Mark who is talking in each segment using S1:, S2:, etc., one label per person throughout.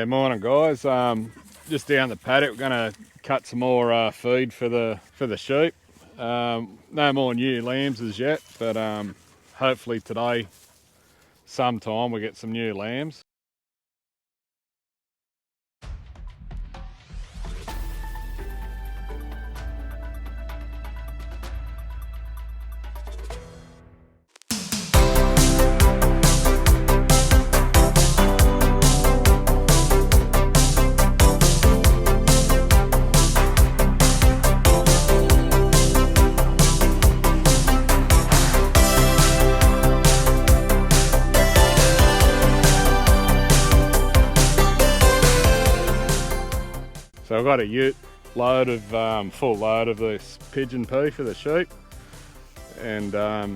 S1: Morning guys, just down the paddock. We're going to cut some more feed for the sheep. No more new lambs as yet, but hopefully today sometime we get some new lambs. So I've got a ute load of full load of this pigeon pea for the sheep, and I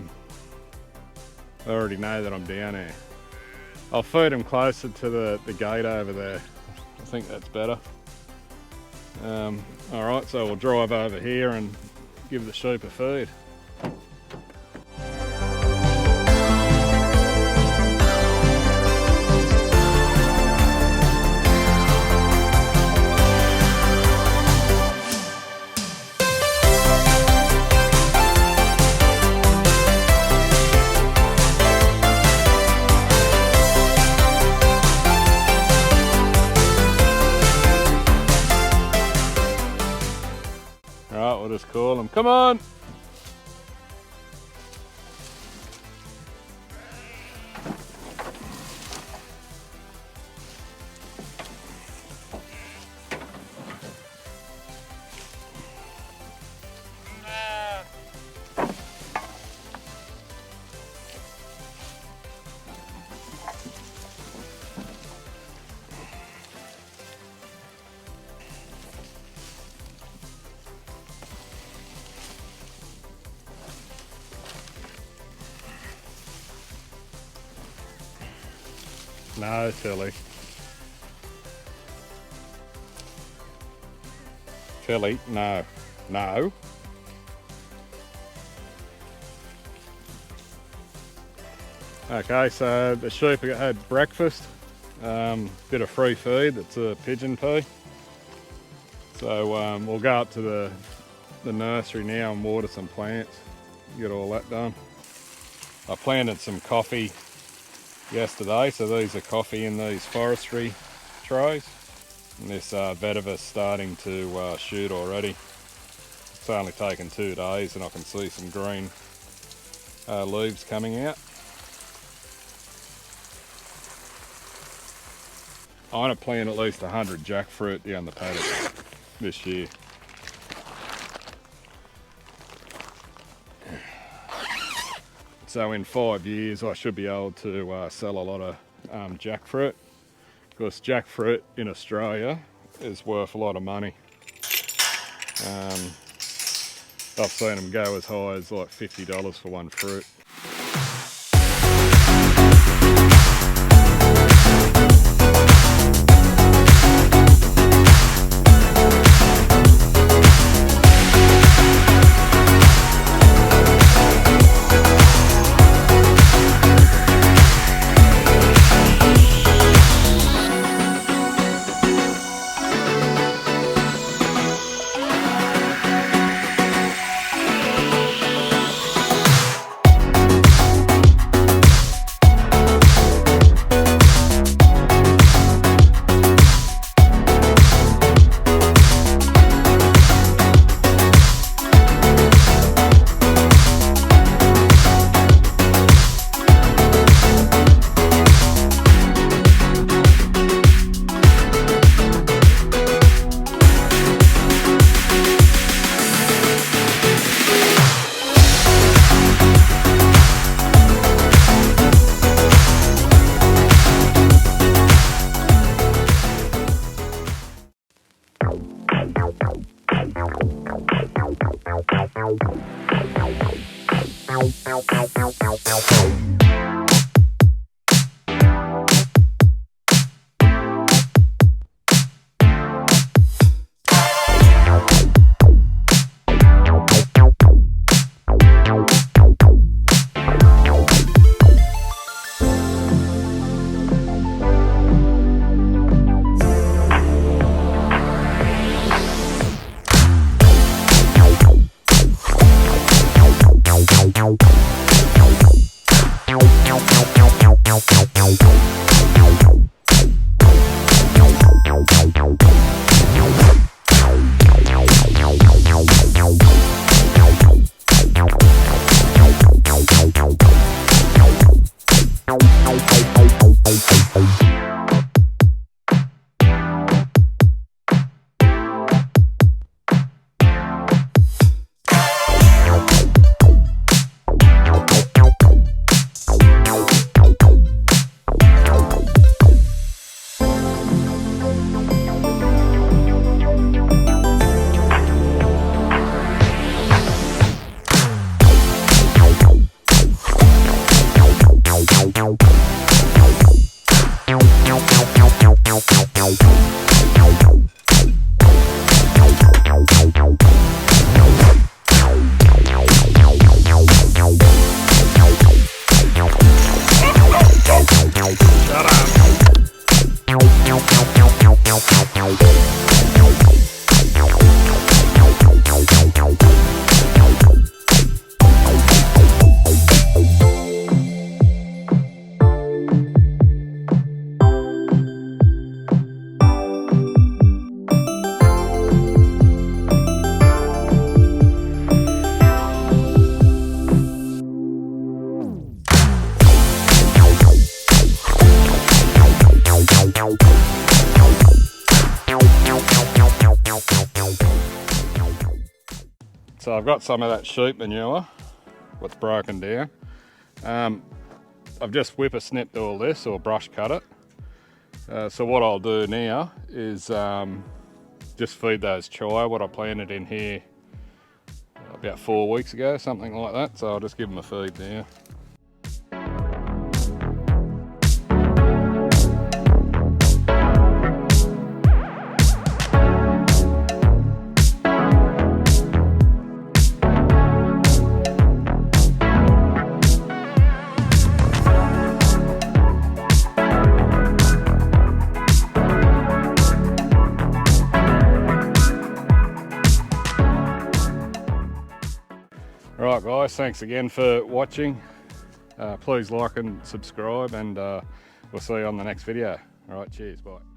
S1: already know that I'm down here. I'll feed them closer to the gate over there. I think that's better. Alright, so we'll drive over here and give the sheep a feed. Alright, we'll just call them. Come on! No, Tilly. Tilly, no. No. Okay, so the sheep had breakfast. Bit of free feed, that's a pigeon pea. So we'll go up to the nursery now and water some plants. Get all that done. I planted some coffee yesterday, so these are coffee in these forestry trays, and this vetiver's starting to shoot already. It's only taken 2 days and I can see some green leaves coming out. I want to plant at least 100 jackfruit down the paddock this year. So in 5 years I should be able to sell a lot of jackfruit, because jackfruit in Australia is worth a lot of money. I've seen them go as high as like $50 for one fruit. So I've got some of that sheep manure, what's broken down. I've just whippersnipped all this, or brush cut it. So what I'll do now is just feed those chai, what I planted in here about 4 weeks ago, something like that. So I'll just give them a feed now. Alright guys, thanks again for watching. Please like and subscribe, and we'll see you on the next video. Alright, cheers, bye.